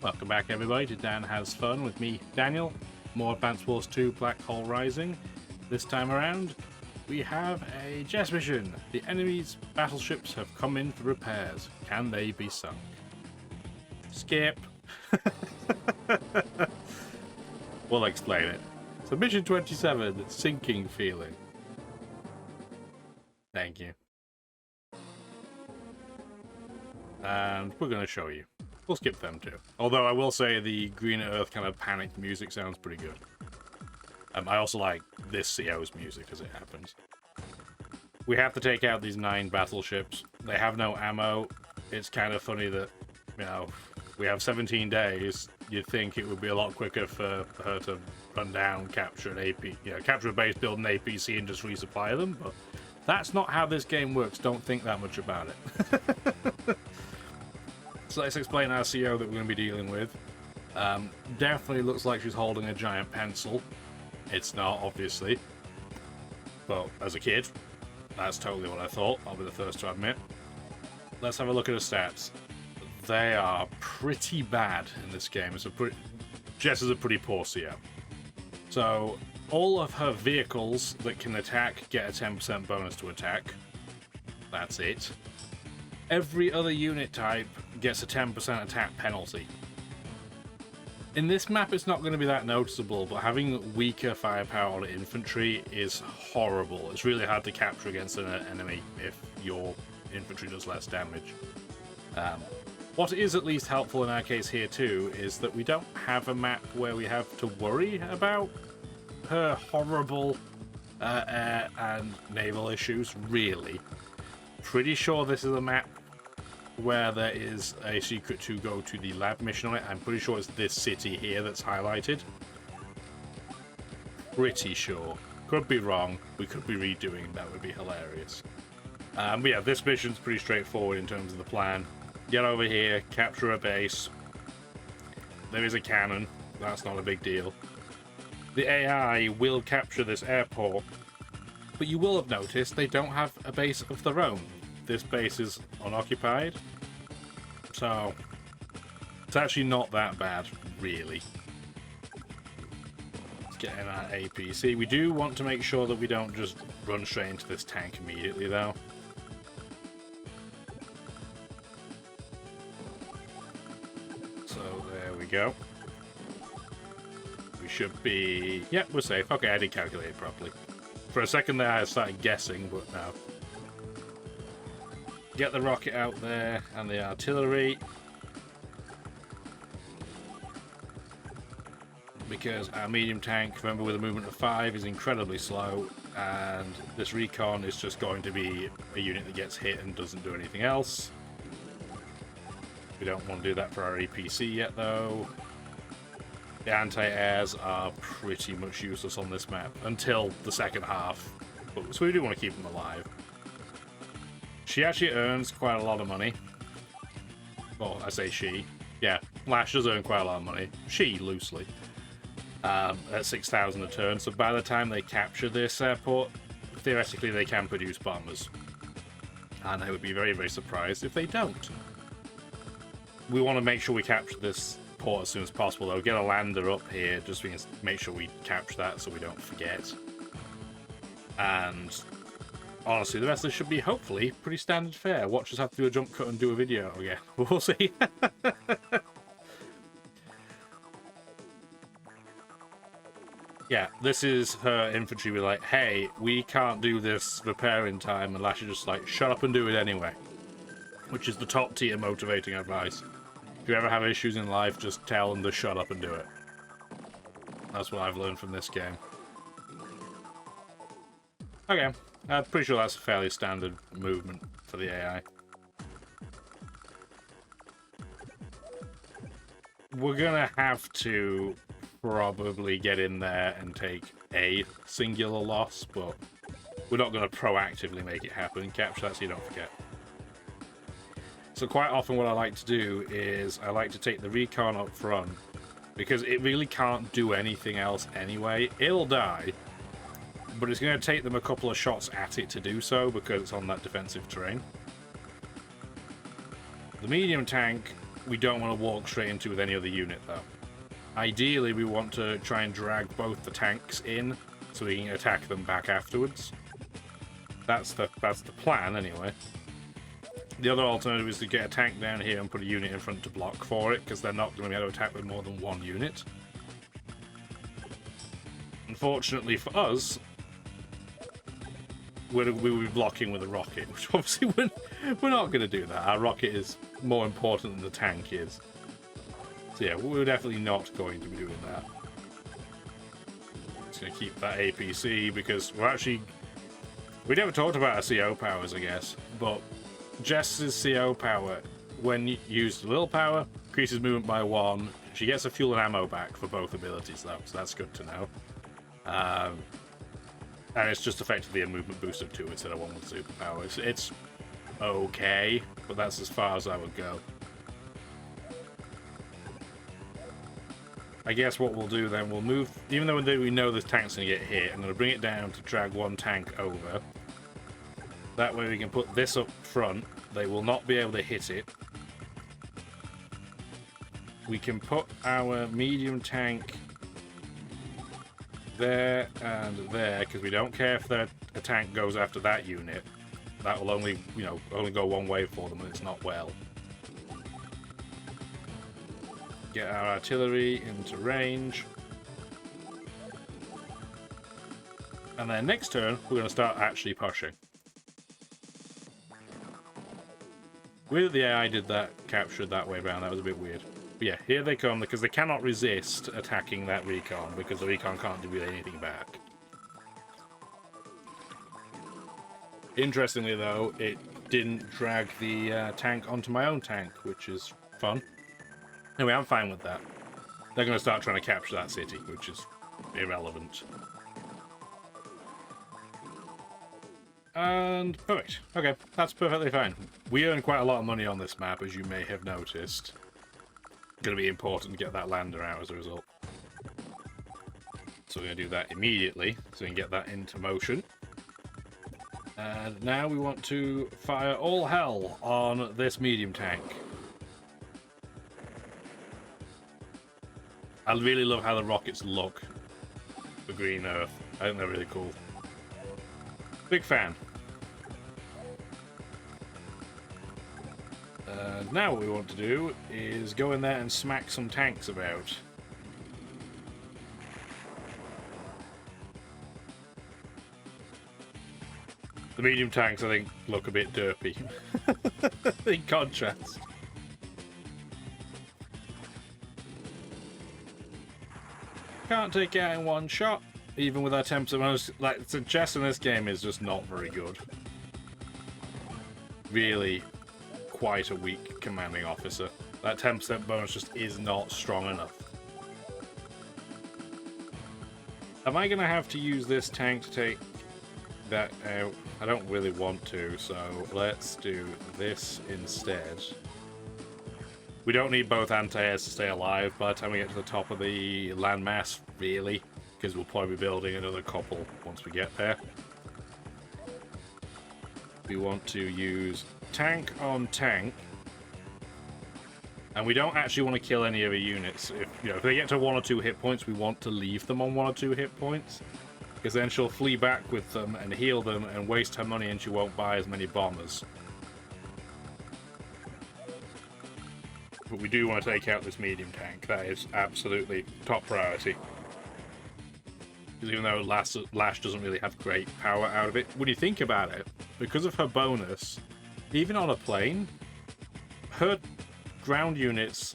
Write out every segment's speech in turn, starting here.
Welcome back everybody to Dan Has Fun with me, Daniel. More Advance Wars 2 Black Hole Rising. This time around, we have a chess mission. The enemy's battleships have come in for repairs. Can they be sunk? Skip. We'll explain it. So mission 27, sinking feeling. Thank you. And we're going to show you. We'll skip them too. Although I will say the Green Earth kind of panicked music sounds pretty good. I also like this CO's music as it happens. We have to take out these 9 battleships. They have no ammo. It's kind of funny that, you know, we have 17 days. You'd think it would be a lot quicker for her to run down, capture an AP, capture a base, build an APC, and just resupply them. But that's not how this game works. Don't think that much about it. So let's explain our CO that we're going to be dealing with. Definitely looks like she's holding a giant pencil. It's not, obviously. But as a kid, that's totally what I thought. I'll be the first to admit. Let's have a look at her stats. They are pretty bad in this game. Jess is a pretty poor CO. So all of her vehicles that can attack get a 10% bonus to attack. That's it. Every other unit type gets a 10% attack penalty. In this map it's not going to be that noticeable, but having weaker firepower on infantry is horrible. It's really hard to capture against an enemy if your infantry does less damage. What is at least helpful in our case here too is that we don't have a map where we have to worry about her horrible air and naval issues, really. Pretty sure this is a map where there is a secret to go to the lab mission on it. I'm pretty sure it's this city here that's highlighted. Pretty sure. Could be wrong. We could be redoing. That would be hilarious. But yeah, this mission's pretty straightforward in terms of the plan. Get over here, capture a base. There is a cannon. That's not a big deal. The AI will capture this airport, but you will have noticed they don't have a base of their own. This base is unoccupied, so it's actually not that bad, really. Let's get in our APC. We do want to make sure that we don't just run straight into this tank immediately, though. So there we go. We should be... Yep, we're safe. Okay, I didn't calculate it properly. For a second there, I started guessing, but no. Get the rocket out there and the artillery. Because our medium tank, remember, with a movement of 5, is incredibly slow, and this recon is just going to be a unit that gets hit and doesn't do anything else. We don't want to do that for our APC yet, though. The anti-airs are pretty much useless on this map until the second half, so we do want to keep them alive. She actually earns quite a lot of money. Well, I say she. Yeah, Lash does earn quite a lot of money. She, loosely. At 6,000 a turn, so by the time they capture this airport, theoretically they can produce bombers. And I would be very, very surprised if they don't. We want to make sure we capture this port as soon as possible, though. Get a lander up here, just so we can make sure we capture that so we don't forget. And honestly, the rest of this should be, hopefully, pretty standard fare. Watch us have to do a jump cut and do a video again. We'll see. Yeah, this is her infantry. We're like, hey, we can't do this repair in time. And Lash is just like, shut up and do it anyway. Which is the top tier motivating advice. If you ever have issues in life, just tell them to shut up and do it. That's what I've learned from this game. Okay. I'm pretty sure that's a fairly standard movement for the AI. We're gonna have to probably get in there and take a singular loss, but we're not gonna proactively make it happen. Capture that so you don't forget. So quite often what I like to do is I like to take the recon up front, because it really can't do anything else anyway. It'll die, but it's going to take them a couple of shots at it to do so because it's on that defensive terrain. The medium tank we don't want to walk straight into with any other unit, though. Ideally, we want to try and drag both the tanks in so we can attack them back afterwards. That's the plan, anyway. The other alternative is to get a tank down here and put a unit in front to block for it, because they're not going to be able to attack with more than one unit. Unfortunately for us, we will be blocking with a rocket, which obviously we're not going to do that. Our rocket is more important than the tank is. So yeah, we're definitely not going to be doing that. Just going to keep that APC, because we never talked about our CO powers, I guess, but Jess's CO power, when used a little power, increases movement by 1. She gets a fuel and ammo back for both abilities, though, so that's good to know. And it's just effectively a movement boost of 2 instead of 1 with superpowers. It's okay, but that's as far as I would go. I guess what we'll do then, we'll move, even though we know this tank's going to get hit, I'm going to bring it down to drag one tank over. That way we can put this up front. They will not be able to hit it. We can put our medium tank there and there, because we don't care if a tank goes after that unit. That will only, only go one way for them, and it's not well. Get our artillery into range. And then next turn, we're going to start actually pushing. Weird that the AI did that, captured that way around. That was a bit weird. But yeah, here they come, because they cannot resist attacking that recon, because the recon can't do anything back. Interestingly, though, it didn't drag the tank onto my own tank, which is fun. Anyway, I'm fine with that. They're going to start trying to capture that city, which is irrelevant. And perfect. Okay, that's perfectly fine. We earn quite a lot of money on this map, as you may have noticed. Going to be important to get that lander out as a result. So we're going to do that immediately, so we can get that into motion. And now we want to fire all hell on this medium tank. I really love how the rockets look for Green Earth. I think they're really cool. Big fan. Now what we want to do is go in there and smack some tanks about. The medium tanks, I think, look a bit derpy. In contrast. Can't take it out in one shot, even with our 10% bonus. Like, so Jess in this game is just not very good. Really quite a weak commanding officer. That 10% bonus just is not strong enough. Am I going to have to use this tank to take that out? I don't really want to, so let's do this instead. We don't need both anti-airs to stay alive by the time we get to the top of the landmass, really, because we'll probably be building another couple once we get there. We want to use tank on tank, and we don't actually want to kill any of the units. If they get to 1 or 2 hit points, we want to leave them on 1 or 2 hit points, because then she'll flee back with them and heal them and waste her money, and she won't buy as many bombers. But we do want to take out this medium tank. That is absolutely top priority. Because even though Lash doesn't really have great power out of it, when you think about it, because of her bonus, even on a plane, her ground units,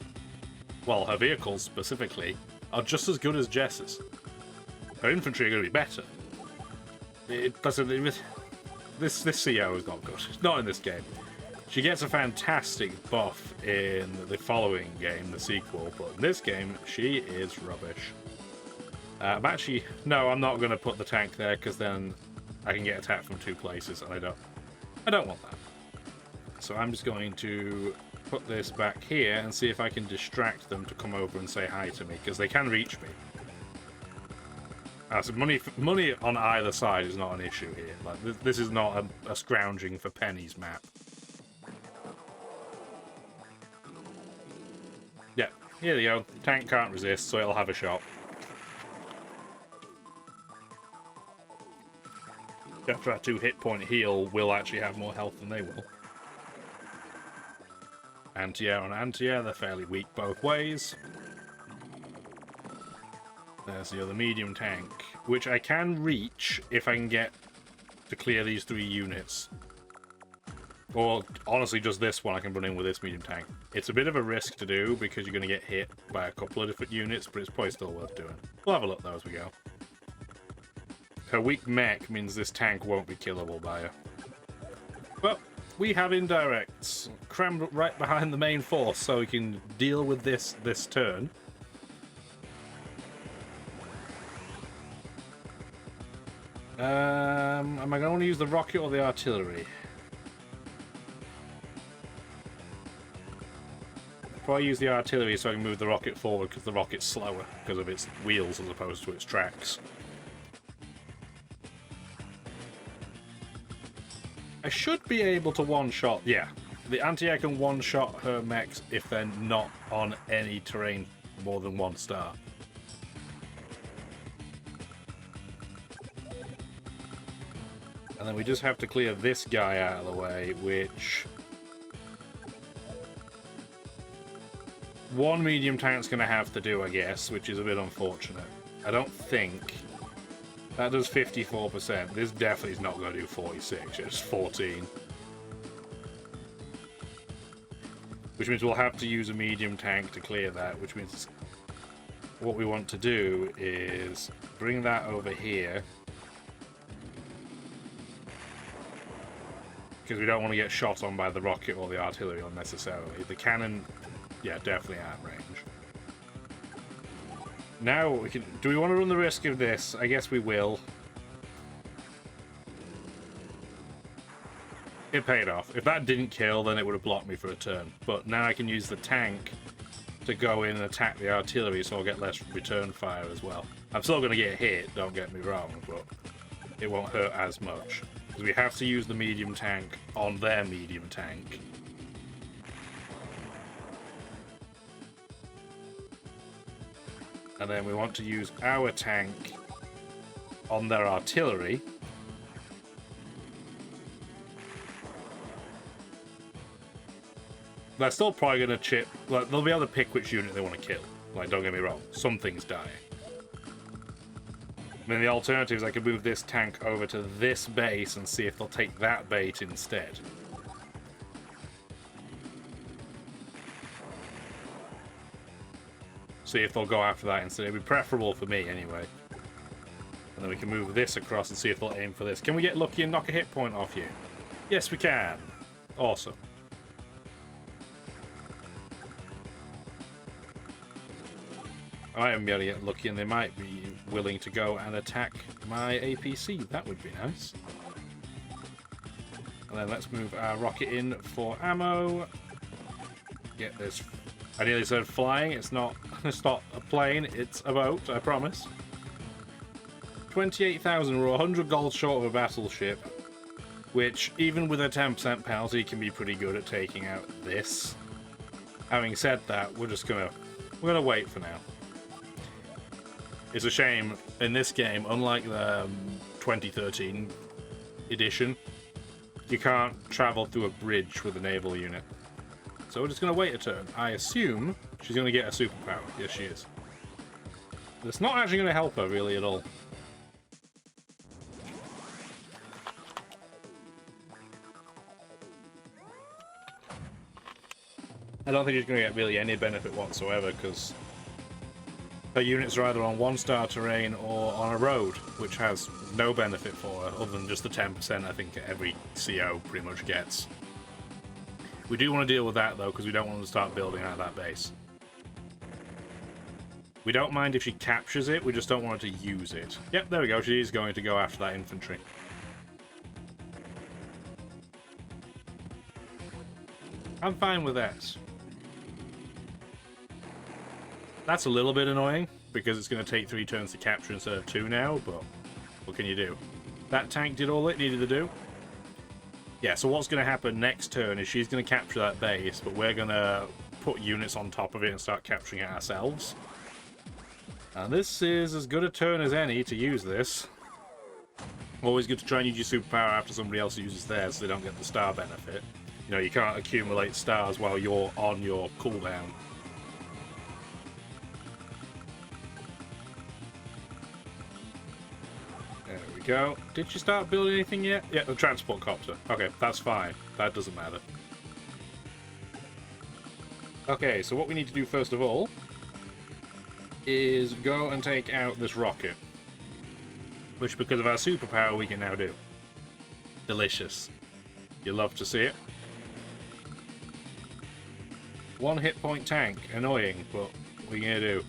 well, her vehicles specifically, are just as good as Jess's. Her infantry are going to be better. It doesn't. This CO is not good. Not in this game. She gets a fantastic buff in the following game, the sequel, but in this game, she is rubbish. I'm not going to put the tank there, because then I can get attacked from 2 places, and I don't want that. So I'm just going to put this back here and see if I can distract them to come over and say hi to me, because they can reach me. So money on either side is not an issue here. Like, this is not a scrounging for pennies map. here you go. Tank can't resist, so it'll have a shot. After our 2 hit point heal, we'll actually have more health than they will. Anti-air on anti-air, they're fairly weak both ways. There's the other medium tank, which I can reach if I can get to clear these 3 units. Or, honestly, just this one I can run in with this medium tank. It's a bit of a risk to do, because you're going to get hit by a couple of different units, but it's probably still worth doing. We'll have a look, though, as we go. Her weak mech means this tank won't be killable by her. But we have indirects crammed right behind the main force, so we can deal with this turn. Am I going to want to use the rocket or the artillery? Probably use the artillery so I can move the rocket forward, because the rocket's slower because of its wheels as opposed to its tracks. I should be able to one-shot, yeah. The anti-air can one-shot her mechs if they're not on any terrain more than 1 star. And then we just have to clear this guy out of the way, which... 1 medium tank's going to have to do, I guess, which is a bit unfortunate. I don't think... That does 54%. This definitely is not going to do 46, it's 14. Which means we'll have to use a medium tank to clear that, which means what we want to do is bring that over here. Because we don't want to get shot on by the rocket or the artillery unnecessarily. The cannon, yeah, definitely out of range. Now, we can. Do we want to run the risk of this? I guess we will. It paid off. If that didn't kill, then it would have blocked me for a turn. But now I can use the tank to go in and attack the artillery, so I'll get less return fire as well. I'm still going to get hit, don't get me wrong, but it won't hurt as much. Because we have to use the medium tank on their medium tank. And then we want to use our tank on their artillery. They're still probably going to chip... Like, they'll be able to pick which unit they want to kill. Like, don't get me wrong. Something's dying. I mean, the alternative is I could move this tank over to this base and see if they'll take that bait instead. See if they'll go after that instead. It'd be preferable for me, anyway. And then we can move this across and see if they'll aim for this. Can we get lucky and knock a hit point off you? Yes, we can. Awesome. I am going to get lucky and they might be willing to go and attack my APC. That would be nice. And then let's move our rocket in for ammo. Get this... I nearly said flying. It's not a plane, it's a boat, I promise. 28,000, we're 100 gold short of a battleship, which, even with a 10% penalty, can be pretty good at taking out this. Having said that, we're gonna wait for now. It's a shame, in this game, unlike the 2013 edition, you can't travel through a bridge with a naval unit. So we're just going to wait a turn. I assume she's going to get a superpower. Yes, she is. But it's not actually going to help her, really, at all. I don't think she's going to get really any benefit whatsoever, because her units are either on 1-star terrain or on a road, which has no benefit for her, other than just the 10% I think every CO pretty much gets. We do want to deal with that, though, because we don't want to start building out that base. We don't mind if she captures it, we just don't want her to use it. Yep, there we go, she is going to go after that infantry. I'm fine with that. That's a little bit annoying, because it's going to take 3 turns to capture instead of 2 now, but what can you do? That tank did all it needed to do. Yeah, so what's going to happen next turn is she's going to capture that base, but we're going to put units on top of it and start capturing it ourselves. And this is as good a turn as any to use this. Always good to try and use your superpower after somebody else uses theirs so they don't get the star benefit. You know, you can't accumulate stars while you're on your cooldown. There we go. Did you start building anything yet? Yeah, the transport copter. Okay, that's fine. That doesn't matter. Okay, so what we need to do first of all is go and take out this rocket. Which, because of our superpower, we can now do. Delicious. You love to see it. 1 hit point tank. Annoying, but what are you going to do?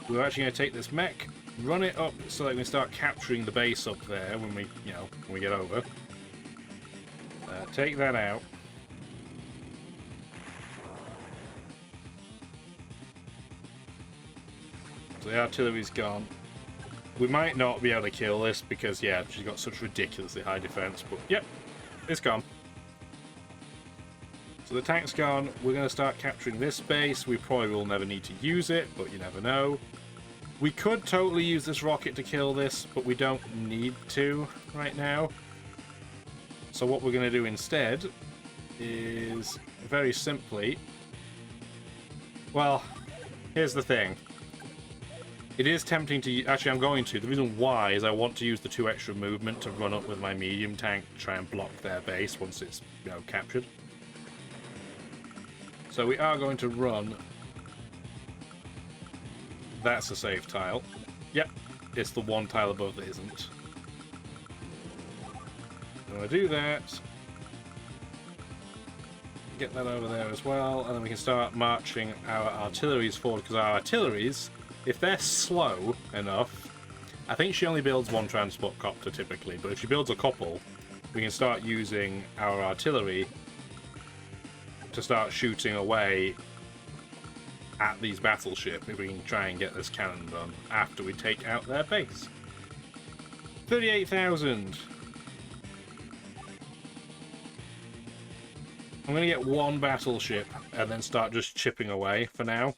We're actually going to take this mech, run it up so that we can start capturing the base up there when we, you know, when we get over. Take that out. So the artillery's gone. We might not be able to kill this because, yeah, she's got such ridiculously high defense, but yep, it's gone. So the tank's gone. We're going to start capturing this base. We probably will never need to use it, but you never know. We could totally use this rocket to kill this, but we don't need to right now. So what we're going to do instead is very simply... Well, here's the thing. It is tempting to... Actually, I'm going to. The reason why is I want to use the 2 extra movement to run up with my medium tank to try and block their base once it's, you know, captured. So we are going to run... That's a safe tile. Yep, it's the 1 tile above that isn't. I'm going to do that. Get that over there as well, and then we can start marching our artilleries forward, because our artilleries... If they're slow enough, I think she only builds 1 transport copter typically, but if she builds a couple, we can start using our artillery to start shooting away at these battleships if we can try and get this cannon done after we take out their base. 38,000! I'm going to get 1 battleship and then start just chipping away for now.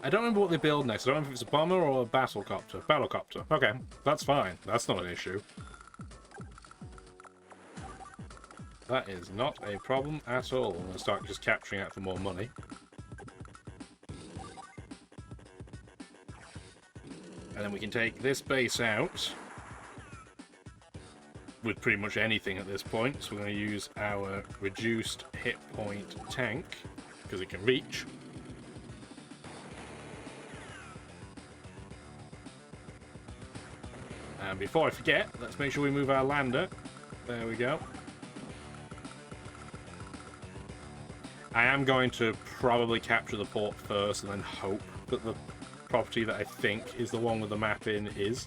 I don't remember what they build next. I don't know if it's a bomber or a battlecopter. Battlecopter. Okay, that's fine. That's not an issue. That is not a problem at all. I'm going to start just capturing it for more money. And then we can take this base out with pretty much anything at this point. So we're going to use our reduced hit point tank because it can reach. And before I forget, let's make sure we move our lander. There we go. I am going to probably capture the port first and then hope that the property that I think is the one with the map in is.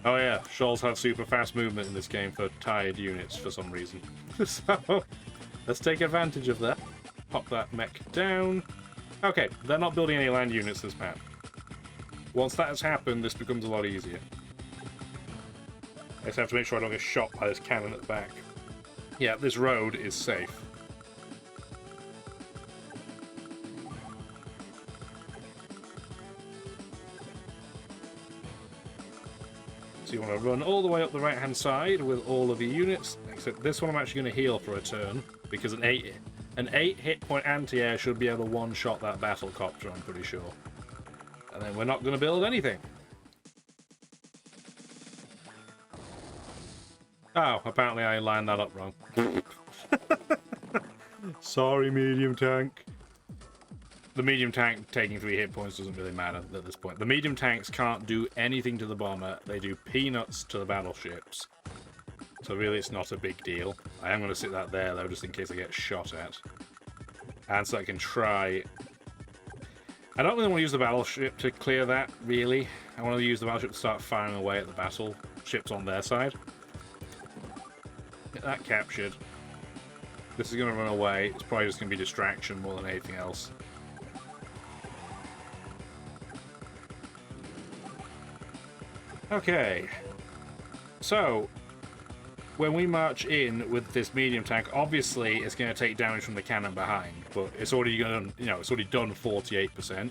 Oh yeah, Shoals have super fast movement in this game for tired units for some reason. So, let's take advantage of that. Pop that mech down. Okay, they're not building any land units this map. Once that has happened, this becomes a lot easier. I just have to make sure I don't get shot by this cannon at the back. Yeah, this road is safe. So you want to run all the way up the right-hand side with all of your units, except this one I'm actually going to heal for a turn, because an 8 hit point anti-air should be able to one-shot that battlecopter, I'm pretty sure. And then we're not going to build anything. Oh, apparently I lined that up wrong. Sorry, medium tank. The medium tank taking 3 hit points doesn't really matter at this point. The medium tanks can't do anything to the bomber. They do peanuts to the battleships. So really it's not a big deal. I am going to sit that there though, just in case I get shot at. And so I can try... I don't really want to use the battleship to clear that, really. I want to use the battleship to start firing away at the battleships on their side. Get that captured. This is going to run away. It's probably just going to be distraction more than anything else. Okay. So, when we march in with this medium tank, obviously it's going to take damage from the cannon behind, but it's already going to, it's already done 48%.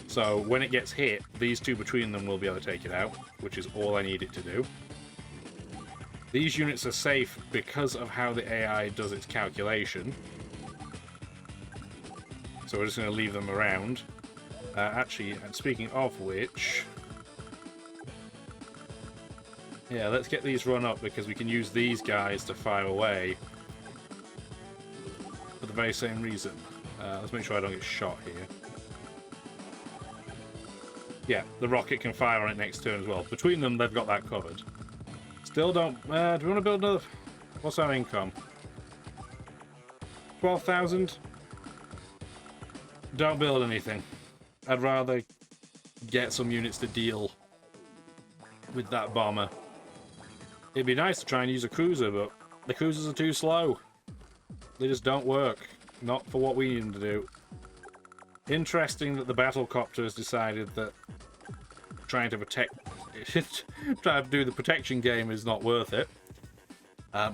So when it gets hit, these two between them will be able to take it out, which is all I need it to do. These units are safe because of how the AI does its calculation. So we're just going to leave them around. Actually, and speaking of which... yeah, let's get these run up because we can use these guys to fire away. For the very same reason. Let's make sure I don't get shot here. Yeah, the rocket can fire on it next turn as well. Between them, they've got that covered. Still don't... do we want to build another... what's our income? 12,000? Don't build anything. I'd rather get some units to deal with that bomber. It'd be nice to try and use a cruiser, but the cruisers are too slow. They just don't work. Not for what we need them to do. Interesting that the battlecopter has decided that trying to protect... trying to do the protection game is not worth it.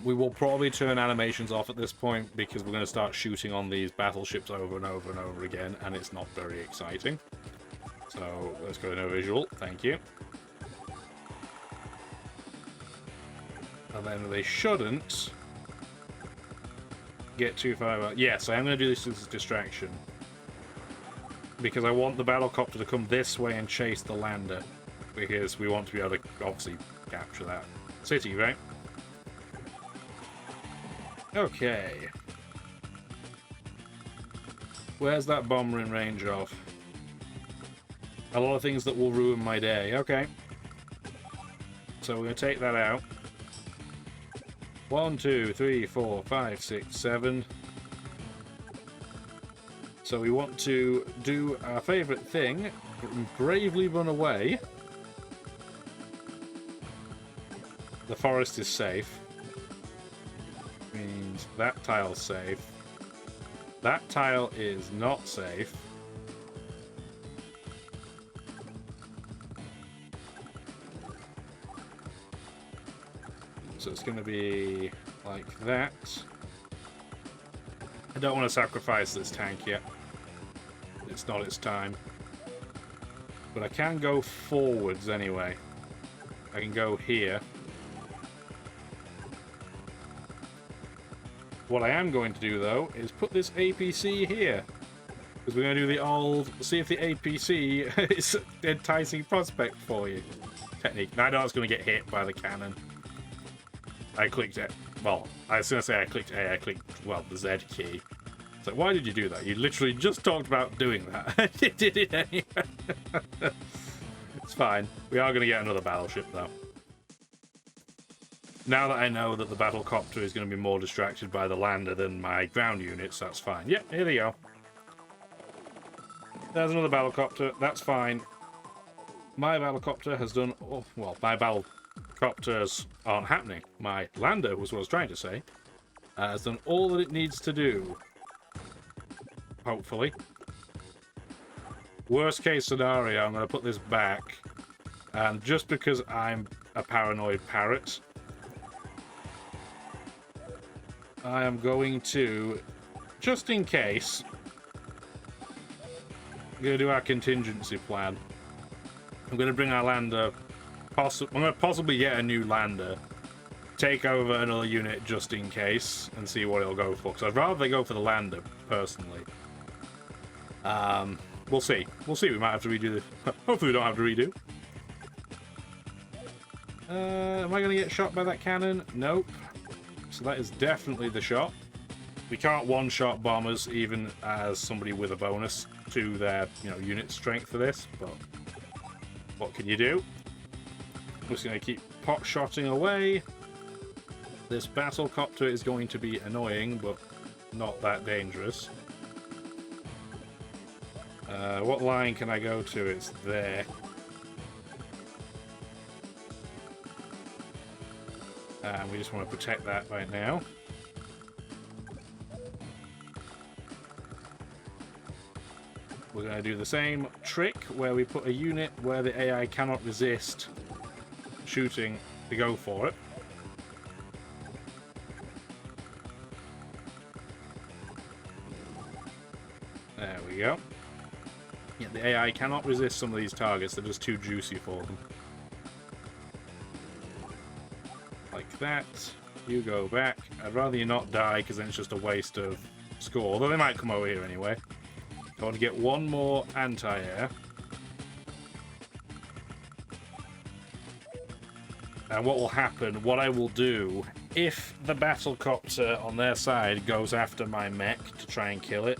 We will probably turn animations off at this point because we're going to start shooting on these battleships over and over and over again, and it's not very exciting. So let's go to no visual. Thank you. And then they shouldn't get too far. Yes, I am going to do this as a distraction. Because I want the battlecopter to come this way and chase the lander. Because we want to be able to, obviously, capture that city, right? Okay. Where's that bomber in range of? A lot of things that will ruin my day. Okay. So we're going to take that out. 1, 2, 3, 4, 5, 6, 7. So we want to do our favourite thing, bravely run away. The forest is safe. Means that tile's safe. That tile is not safe. So it's going to be like that. I don't want to sacrifice this tank yet. It's not its time. But I can go forwards anyway. I can go here. What I am going to do, though, is put this APC here. Because we're going to do the old... see if the APC is an enticing prospect for you. Technique. Now I know it's going to get hit by the cannon. I clicked it. Well, I was going to say I clicked A. I clicked, well, the Z key. So why did you do that? You literally just talked about doing that. You did it anyway. It's fine. We are going to get another battleship, though. Now that I know that the battlecopter is going to be more distracted by the lander than my ground units, that's fine. Yep, here they go. There's another battlecopter. That's fine. My battlecopter has done... oh, well, my battlecopters aren't happening. My lander was what I was trying to say. Has done all that it needs to do. Hopefully. Worst case scenario, I'm going to put this back. And just because I'm a paranoid parrot, I am going to, just in case, I'm going to do our contingency plan. I'm going to bring our lander, I'm going to possibly get a new lander, take over another unit just in case, and see what it'll go for. Because I'd rather they go for the lander, personally. We'll see. We'll see. We might have to redo this. Hopefully we don't have to redo. Am I going to get shot by that cannon? Nope. So that is definitely the shot. We can't one-shot bombers even as somebody with a bonus to their, unit strength for this, but what can you do? I'm just going to keep pot-shotting away. This battlecopter is going to be annoying, but not that dangerous. What line can I go to? It's there. And we just want to protect that right now. We're going to do the same trick where we put a unit where the AI cannot resist shooting to go for it. go. Yeah, the AI cannot resist some of these targets. They're just too juicy for them. Like that. You go back. I'd rather you not die, because then it's just a waste of score. Although they might come over here anyway. I want to get one more anti-air. And what will happen, what I will do, if the battlecopter on their side goes after my mech to try and kill it,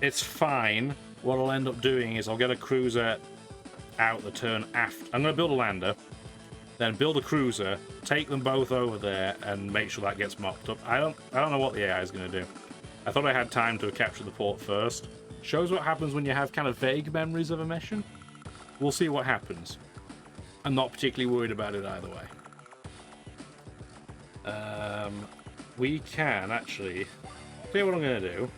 it's fine. What I'll end up doing is I'll get a cruiser out the turn after. I'm going to build a lander, then build a cruiser, take them both over there, and make sure that gets mopped up. I don't know what the AI is going to do. I thought I had time to capture the port first. Shows what happens when you have kind of vague memories of a mission. We'll see what happens. I'm not particularly worried about it either way. We can actually... See what I'm going to do.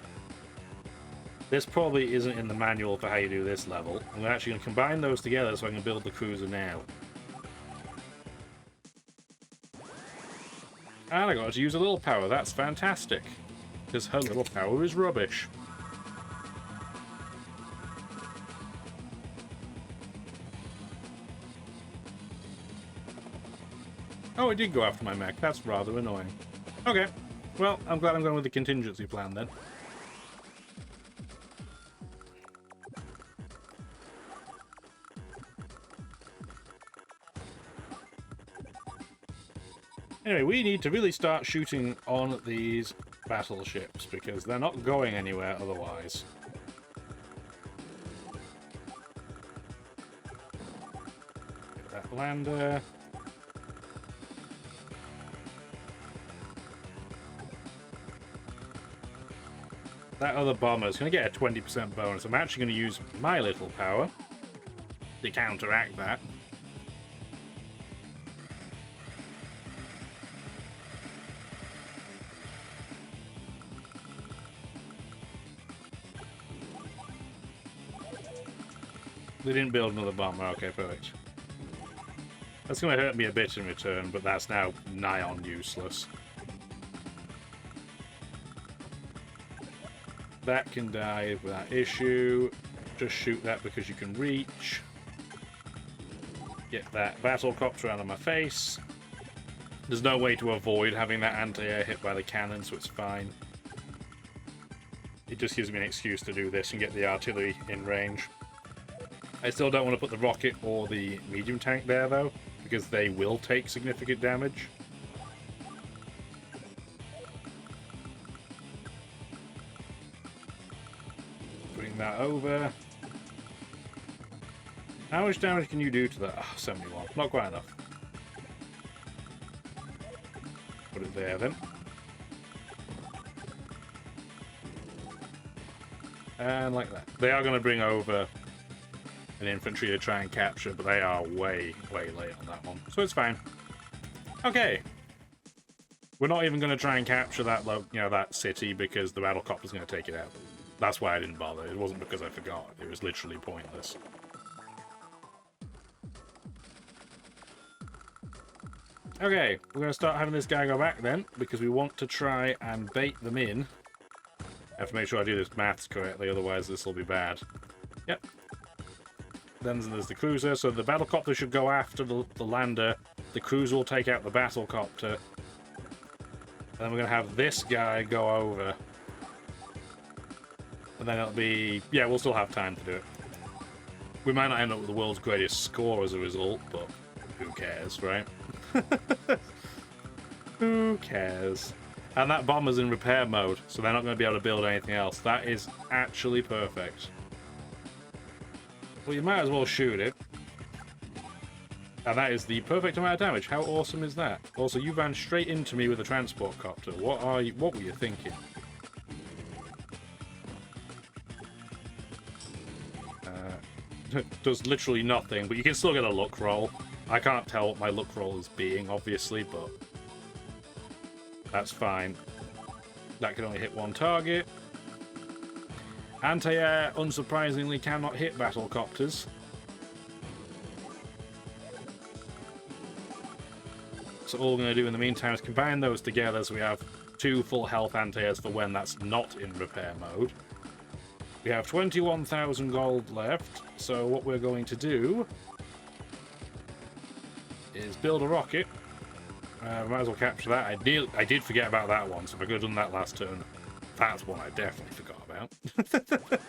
This probably isn't in the manual for how you do this level. I'm actually going to combine those together so I can build the cruiser now. And I got to use a little power. That's fantastic. Because her little power is rubbish. Oh, it did go after my mech. That's rather annoying. Okay. Well, I'm glad I'm going with the contingency plan then. Anyway, we need to really start shooting on these battleships because they're not going anywhere otherwise. Get that lander. That other bomber is going to get a 20% bonus. I'm actually going to use my little power to counteract that. They didn't build another bomber. Okay, perfect. That's going to hurt me a bit in return, but that's now nigh on useless. That can die without issue. Just shoot that because you can reach. Get that battlecopter out of my face. There's no way to avoid having that anti-air hit by the cannon, so it's fine. It just gives me an excuse to do this and get the artillery in range. I still don't want to put the rocket or the medium tank there, though, because they will take significant damage. Bring that over. How much damage can you do to that? Oh, 71. Not quite enough. Put it there, then. And like that. They are going to bring over an infantry to try and capture, but they are way, way late on that one. So it's fine. Okay. We're not even going to try and capture that, that city because the battlecopter's going to take it out. That's why I didn't bother. It wasn't because I forgot. It was literally pointless. Okay, we're going to start having this guy go back then, because we want to try and bait them in. I have to make sure I do this maths correctly, otherwise this will be bad. Yep. Then there's the cruiser, so the battlecopter should go after the lander. The cruiser will take out the battlecopter. And then we're going to have this guy go over. And then it'll be... Yeah, we'll still have time to do it. We might not end up with the world's greatest score as a result, but who cares, right? Who cares? And that bomber's in repair mode, so they're not going to be able to build anything else. That is actually perfect. Well, you might as well shoot it. And that is the perfect amount of damage. How awesome is that? Also, you ran straight into me with a transport copter. What were you thinking? Does literally nothing, but you can still get a luck roll. I can't tell what my luck roll is being, obviously, but that's fine. That can only hit one target. Anti-air, unsurprisingly, cannot hit battlecopters. So all we're going to do in the meantime is combine those together so we have 2 full health anti-airs for when that's not in repair mode. We have 21,000 gold left, so what we're going to do is build a rocket. Might as well capture that. I did forget about that one, so if I could have done that last turn, that's one I definitely forgot about.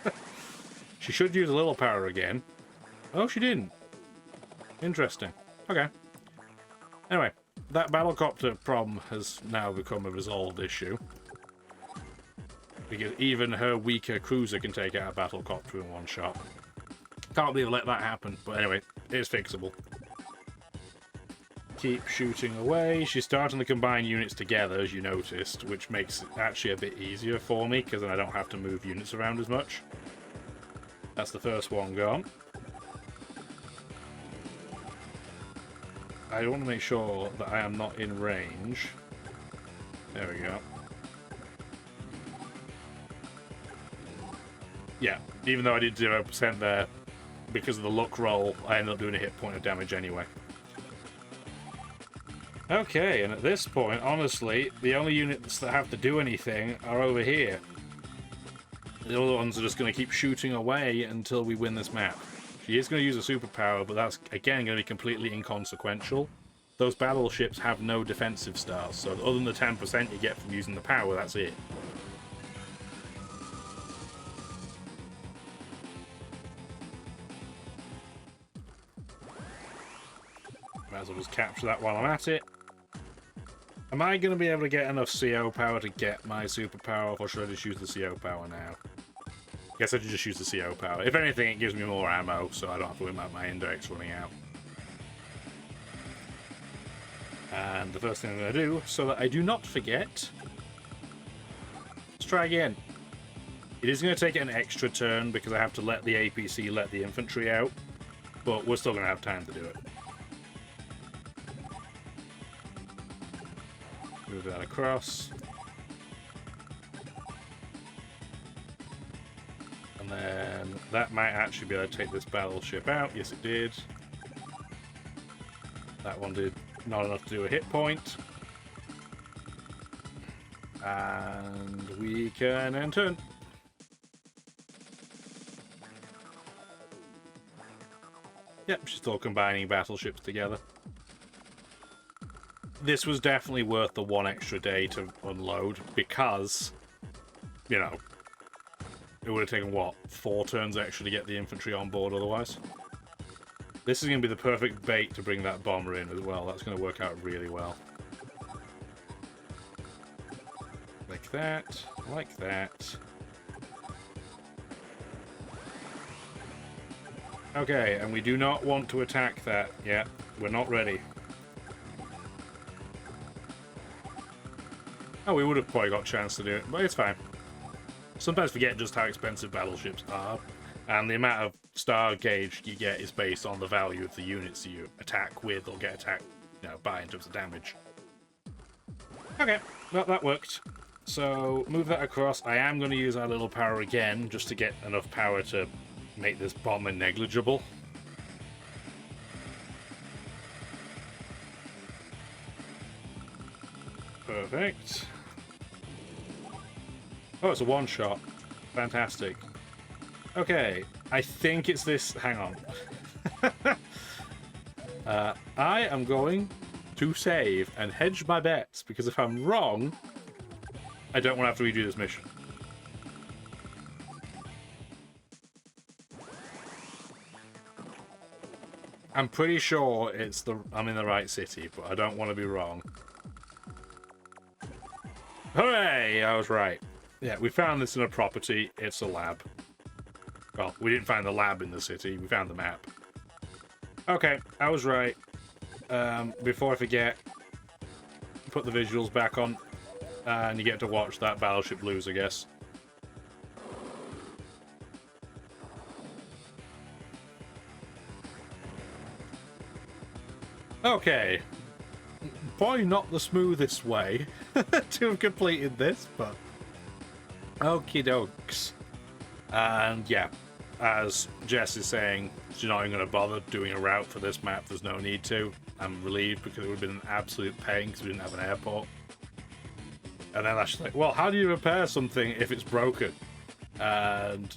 She should use a little power again. Oh, she didn't. Interesting. Okay. Anyway, that battlecopter problem has now become a resolved issue. Because even her weaker cruiser can take out a battlecopter in one shot. Can't believe I let that happen, but anyway, it's fixable. Keep shooting away. She's starting to combine units together, as you noticed, which makes it actually a bit easier for me, because then I don't have to move units around as much. That's the first one gone. I want to make sure that I am not in range. There we go. Yeah, even though I did 0% there, because of the luck roll, I ended up doing a hit point of damage anyway. Okay, and at this point, honestly, the only units that have to do anything are over here. The other ones are just going to keep shooting away until we win this map. She is going to use a superpower, but that's, again, going to be completely inconsequential. Those battleships have no defensive stars, so other than the 10% you get from using the power, that's it. Might as well just capture that while I'm at it. Am I going to be able to get enough CO power to get my superpower, or should I just use the CO power now? I guess I should just use the CO power. If anything, it gives me more ammo, so I don't have to worry about my indirects running out. And the first thing I'm going to do, so that I do not forget... Let's try again. It is going to take an extra turn, because I have to let the APC let the infantry out. But we're still going to have time to do it. Move that across. And then that might actually be able to take this battleship out. Yes, it did. That one did not enough to do a hit point. And we can end turn. Yep, she's still combining battleships together. This was definitely worth the one extra day to unload because, you know, it would have taken, what, 4 turns extra to get the infantry on board otherwise? This is going to be the perfect bait to bring that bomber in as well. That's going to work out really well. Like that, like that. Okay, and we do not want to attack that yet. We're not ready. Oh, we would have probably got a chance to do it, but it's fine. Sometimes forget just how expensive battleships are, and the amount of star gauge you get is based on the value of the units you attack with or get attacked, you know, by in terms of damage. Okay, well, that worked. So, move that across. I am going to use our little power again, just to get enough power to make this bomber negligible. Perfect. Oh, it's a one-shot. Fantastic. Okay, I think it's this... Hang on. I am going to save and hedge my bets, because if I'm wrong, I don't want to have to redo this mission. I'm pretty sure I'm in the right city, but I don't want to be wrong. Hooray! I was right. Yeah, we found this in a property. It's a lab. Well, we didn't find the lab in the city. We found the map. Okay, I was right. Before I forget, put the visuals back on, and you get to watch that battleship lose, I guess. Okay. Probably not the smoothest way to have completed this, but okie dokes. And yeah, as Jess is saying, she's not even going to bother doing a route for this map. There's no need to. I'm relieved because it would have been an absolute pain because we didn't have an airport. And then she's like, well, how do you repair something if it's broken? And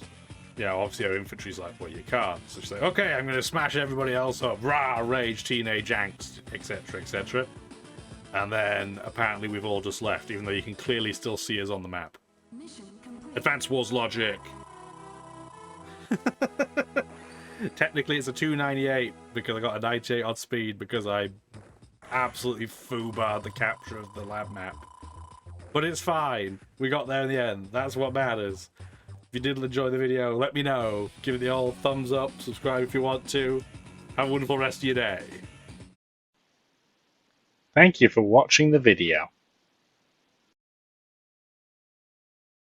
Yeah, obviously our infantry's like, well, you can't. So she's like, okay, I'm going to smash everybody else up. Rah, rage, teenage angst, etc., etc. And then apparently we've all just left, even though you can clearly still see us on the map. Advanced Wars logic. Technically it's a 298 because I got a 98 odd speed because I absolutely foobarred the capture of the lab map. But it's fine. We got there in the end. That's what matters. If you did enjoy the video, let me know. Give it the old thumbs up, subscribe if you want to. Have a wonderful rest of your day. Thank you for watching the video.